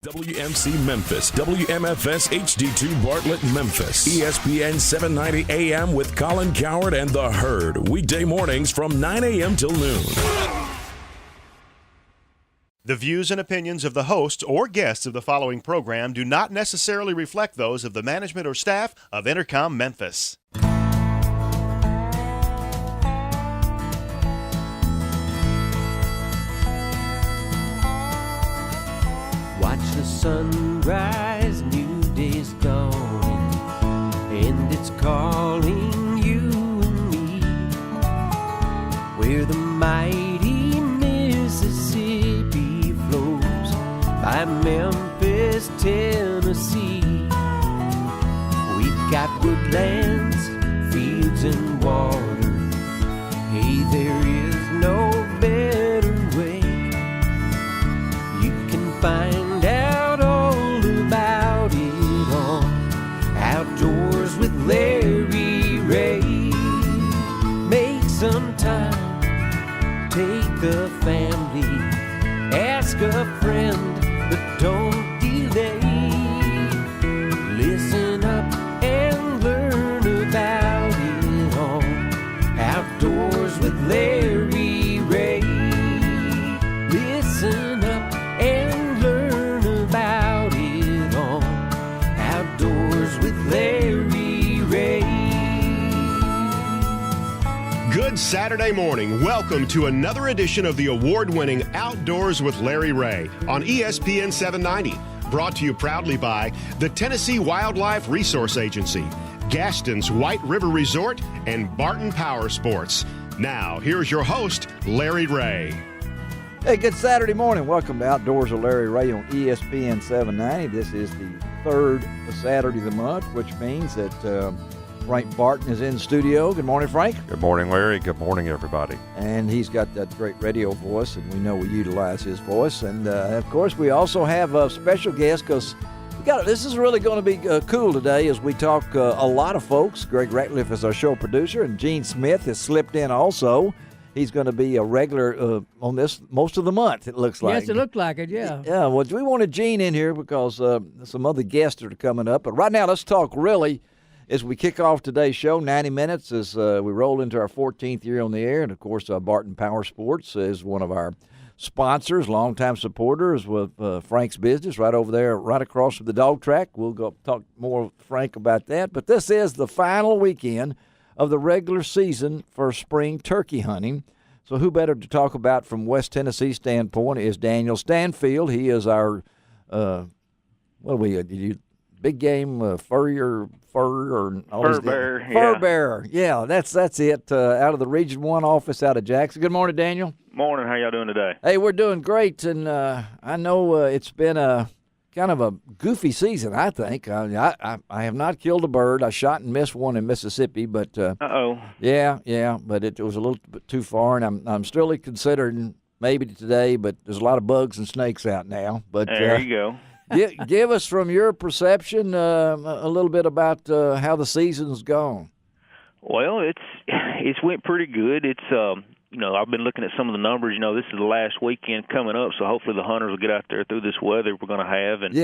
WMC Memphis, WMFS HD2 Bartlett Memphis, ESPN 790 AM with Colin Coward and The Herd, weekday mornings from 9 a.m. till noon. The views and opinions of the hosts or guests of the following program do not necessarily reflect those of the management or staff of Intercom Memphis. Watch the sunrise, new day's dawning, and it's calling you and me. Where the mighty Mississippi flows by Memphis, Tennessee. We've got woodlands, fields, and water. Hey, there is no better way. You can find out all about it on Outdoors with Larry Ray. Make some time, take the family, ask a friend, but don't delay. Listen up and learn about it on Outdoors with Larry Ray. Listen up and learn about it on Outdoors with Larry Ray. Good Saturday morning. Welcome to another edition of the award-winning Outdoors with Larry Ray on ESPN 790. Brought to you proudly by the Tennessee Wildlife Resource Agency, Gaston's White River Resort, and Barton Power Sports. Now, here's your host, Larry Ray. Hey, good Saturday morning. Welcome to Outdoors with Larry Ray on ESPN 790. This is the third Saturday of the month, which means that Frank Barton is in the studio. Good morning, Frank. Good morning, Larry. Good morning, everybody. And he's got that great radio voice, and we know we utilize his voice. And, of course, we also have a special guest because this is really going to be cool today as we talk a lot of folks. Greg Ratcliffe is our show producer, and Gene Smith has slipped in also. He's going to be a regular on this most of the month, it looks like. Yes, it looked like it, yeah. Yeah, well, we wanted Gene in here because some other guests are coming up. But right now, let's talk really as we kick off today's show, 90 minutes as we roll into our 14th year on the air. And, of course, Barton Power Sports is one of our sponsors, longtime supporters with Frank's business right over there, right across from the dog track. We'll go talk more with Frank about that. But this is the final weekend of the regular season for spring turkey hunting. So who better to talk about from West Tennessee standpoint is Daniel Stanfield. He is our, big game fur bearer. Yeah, that's it. Out of the Region 1 office out of Jackson. Good morning, Daniel. Morning. How y'all doing today? Hey, we're doing great, and I know it's been a kind of a goofy season, I think. I have not killed a bird. I shot and missed one in Mississippi, but yeah, but it was a little bit too far, and I'm still considering maybe today, but there's a lot of bugs and snakes out now. But there you go. Give us, from your perception, a little bit about how the season's gone. Well, it's went pretty good. It's I've been looking at some of the numbers. This is the last weekend coming up, so hopefully the hunters will get out there through this weather we're going to have and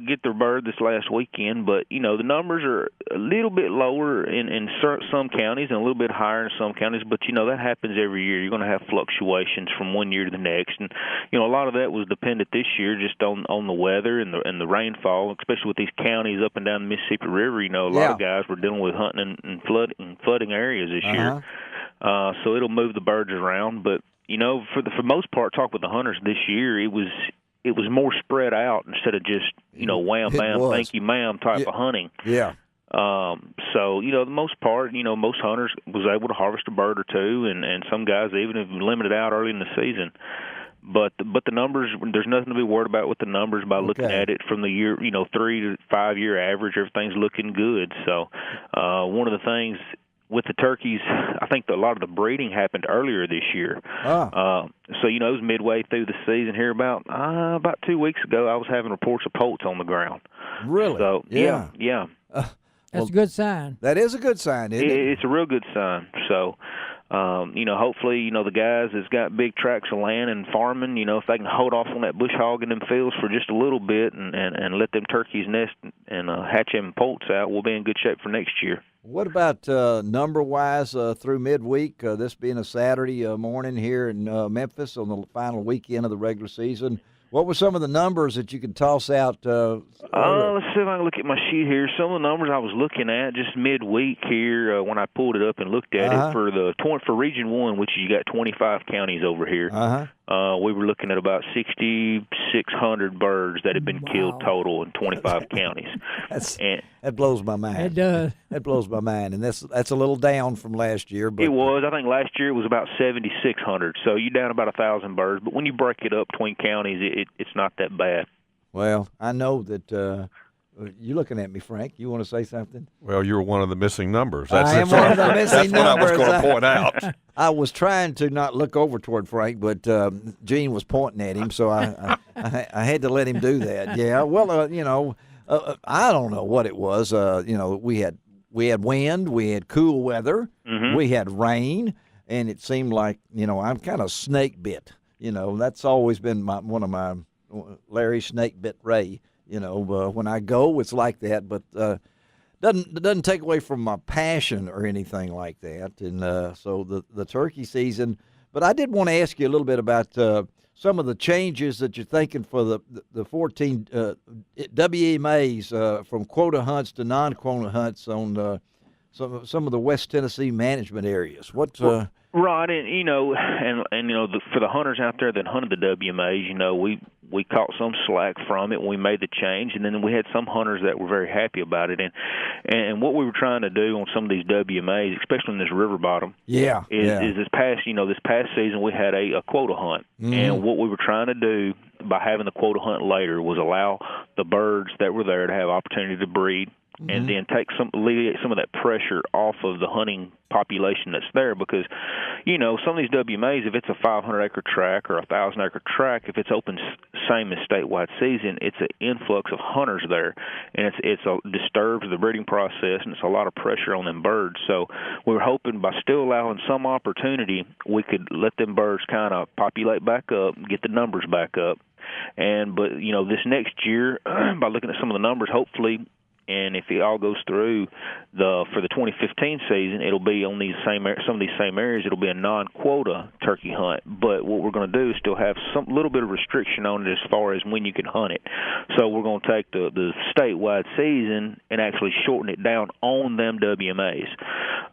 get their bird this last weekend. But the numbers are a little bit lower in some counties and a little bit higher in some counties. But that happens every year. You're going to have fluctuations from one year to the next, and a lot of that was dependent this year just on the weather and the rainfall, especially with these counties up and down the Mississippi River. A lot of guys were dealing with hunting and flooding areas this year. So it'll move the birds around, but for the most part, talk with the hunters this year. It was more spread out instead of just wham bam, thank you ma'am type of hunting. Yeah. So the most part, most hunters was able to harvest a bird or two, and some guys even have limited out early in the season. But the numbers, there's nothing to be worried about with the numbers by looking at it from the year, 3 to 5 year average. Everything's looking good. So one of the things with the turkeys, I think a lot of the breeding happened earlier this year. So, it was midway through the season here about 2 weeks ago, I was having reports of poults on the ground. Really? So, yeah. That's a good sign. That is a good sign, isn't it? It's a real good sign. So, Hopefully, the guys that's got big tracts of land and farming, if they can hold off on that bush hog in them fields for just a little bit and let them turkeys nest and hatch them poults out, we'll be in good shape for next year. What about number-wise through midweek, this being a Saturday morning here in Memphis on the final weekend of the regular season? What were some of the numbers that you could toss out? Let's see if I can look at my sheet here. Some of the numbers I was looking at just midweek here when I pulled it up and looked at it for Region 1, which you got 25 counties over here. We were looking at about 6,600 birds that had been killed total in 25 counties. That blows my mind. It does. That blows my mind, and that's a little down from last year. But it was. I think last year it was about 7,600, so you're down about 1,000 birds. But when you break it up between counties, it's not that bad. Well, I know that you're looking at me, Frank. You want to say something? Well, you're one of the missing numbers. I am one of the missing numbers. That's what I was going to point out. I was trying to not look over toward Frank, but Gene was pointing at him, so I had to let him do that. Yeah, well, I don't know what it was. We had wind, we had cool weather, we had rain, and it seemed like, I'm kind of snake bit. That's always been one of my Larry snake bit Ray. When I go, it's like that, but doesn't take away from my passion or anything like that. And so the turkey season. But I did want to ask you a little bit about some of the changes that you're thinking for the 14 WMAs from quota hunts to non-quota hunts on some of the West Tennessee management areas. Right, and for the hunters out there that hunted the WMAs, we caught some slack from it when we made the change, and then we had some hunters that were very happy about it. And what we were trying to do on some of these WMAs, especially in this river bottom, is this past season we had a quota hunt, and what we were trying to do by having the quota hunt later was allow the birds that were there to have opportunity to breed. And then alleviate some of that pressure off of the hunting population that's there, because, some of these WMAs, if it's a 500-acre tract or a 1,000-acre tract, if it's open same as statewide season, it's an influx of hunters there, and it disturbs the breeding process, and it's a lot of pressure on them birds. So we were hoping by still allowing some opportunity, we could let them birds kind of populate back up, get the numbers back up, but this next year, by looking at some of the numbers, hopefully. And if it all goes through for the 2015 season, it'll be on some of these same areas. It'll be a non-quota turkey hunt. But what we're going to do is still have some little bit of restriction on it as far as when you can hunt it. So we're going to take the statewide season and actually shorten it down on them WMAs.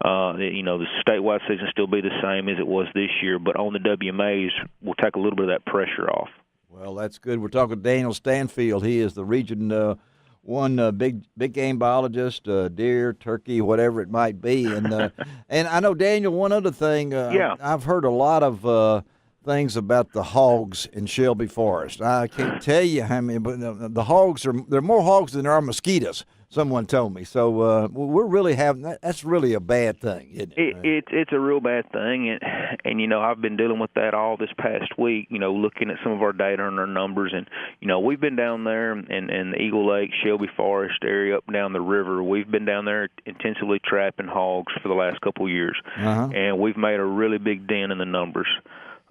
The statewide season still be the same as it was this year, but on the WMAs, we'll take a little bit of that pressure off. Well, that's good. We're talking to Daniel Stanfield. He is the Region one big game biologist, deer, turkey, whatever it might be. And and I know, Daniel, one other thing, I've heard a lot of things about the hogs in Shelby Forest. I can't tell you how many, but the hogs there are more hogs than there are mosquitoes, someone told me. So we're really that's really a bad thing, isn't it? It's a real bad thing, and I've been dealing with that all this past week, looking at some of our data and our numbers, and we've been down there in the Eagle Lake, Shelby Forest area, up and down the river. We've been down there intensively trapping hogs for the last couple of years, and we've made a really big dent in the numbers.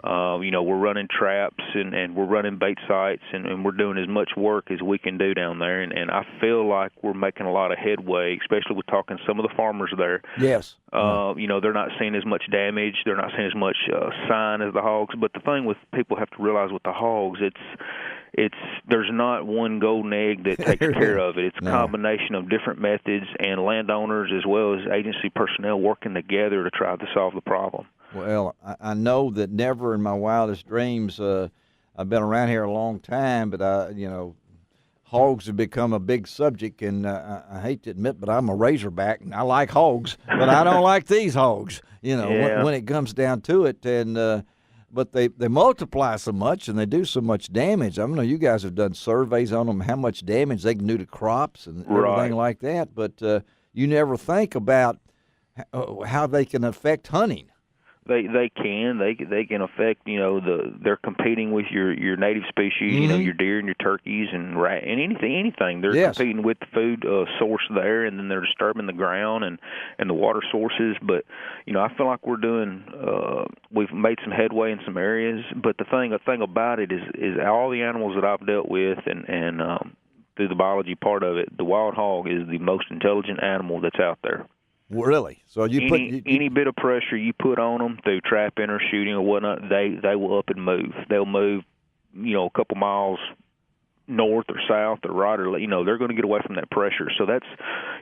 We're running traps and we're running bait sites and we're doing as much work as we can do down there. And I feel like we're making a lot of headway, especially with talking to some of the farmers there. Yes. They're not seeing as much damage. They're not seeing as much sign as the hogs. But the thing with people have to realize with the hogs, there's not one golden egg that takes care of it. It's a combination of different methods and landowners as well as agency personnel working together to try to solve the problem. Well, I know that never in my wildest dreams, I've been around here a long time, but hogs have become a big subject, and I hate to admit, but I'm a Razorback, and I like hogs, but I don't like these hogs, when it comes down to it. And but they multiply so much, and they do so much damage. I don't know, you guys have done surveys on them, how much damage they can do to crops and everything like that, but you never think about how they can affect hunting. They can affect, they're competing with your native species, your deer and your turkeys and rat and anything. They're competing with the food source there, and then they're disturbing the ground and the water sources. But I feel like we've made some headway in some areas. But the thing about it is all the animals that I've dealt with and through the biology part of it, the wild hog is the most intelligent animal that's out there. Really? So any bit of pressure you put on them through trapping or shooting or whatnot, they will up and move. They'll move, a couple miles north or south or right or they're going to get away from that pressure. So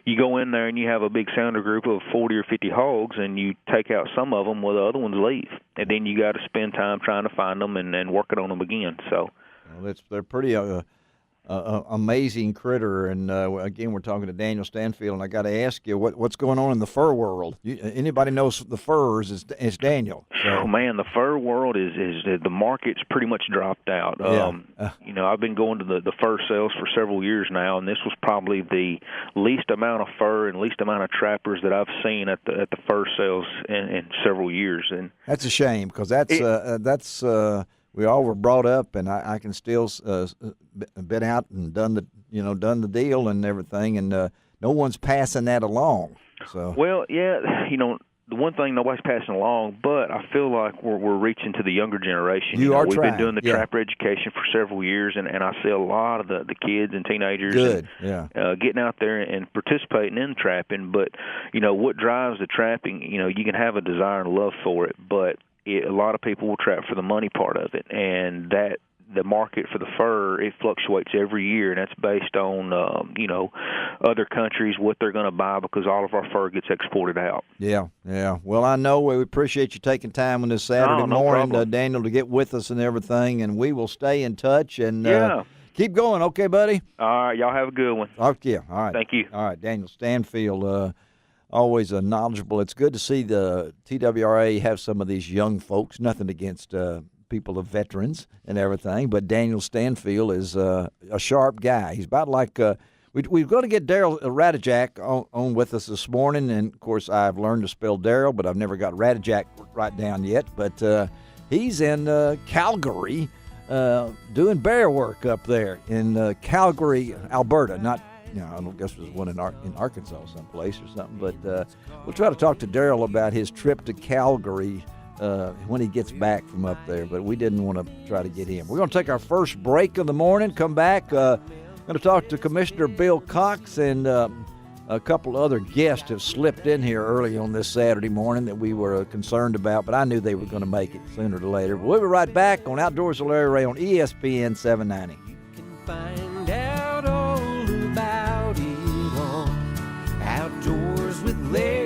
you go in there and you have a big sounder group of 40 or 50 hogs, and you take out some of them while the other ones leave, and then you got to spend time trying to find them and working on them again. So they're pretty. Amazing critter, and again, we're talking to Daniel Stanfield, and I got to ask you, what's going on in the fur world? Anybody knows the furs is Daniel. So. Oh man, the fur world is the market's pretty much dropped out. Yeah. I've been going to the fur sales for several years now, and this was probably the least amount of fur and least amount of trappers that I've seen at the fur sales in several years. And that's a shame, because that's. We all were brought up, and I can still been out and done the deal and everything, and no one's passing that along. So the one thing nobody's passing along, but I feel like we're reaching to the younger generation. We've been doing the trapper education for several years, and I see a lot of the kids and teenagers getting out there and participating in trapping. But what drives the trapping? You can have a desire and love for it, but a lot of people will trap for the money part of it, and that the market for the fur, it fluctuates every year, and that's based on other countries, what they're going to buy, because all of our fur gets exported out. Yeah. Well, I know we appreciate you taking time on this Saturday morning, Daniel, to get with us and everything, and we will stay in touch and keep going. Okay, buddy? All right, y'all have a good one. Okay, all right. Thank you. All right, Daniel Stanfield, always knowledgeable. It's good to see the TWRA have some of these young folks. Nothing against people of veterans and everything, but Daniel Stanfield is a sharp guy. He's about like we're going to get Daryl Radijak on with us this morning, and of course I've learned to spell Daryl, but I've never got Radijak right down yet. But he's in Calgary doing bear work up there in Calgary, Alberta, not. I don't guess there's one in Arkansas someplace or something. But we'll try to talk to Daryl about his trip to Calgary when he gets back from up there. But we didn't want to try to get him. We're going to take our first break of the morning, come back. Going to talk to Commissioner Bill Cox, and a couple other guests have slipped in here early on this Saturday morning that we were concerned about, but I knew they were going to make it sooner or later. But we'll be right back on Outdoors with Larry Ray on ESPN 790. You can find out all about it on Outdoors with Larry.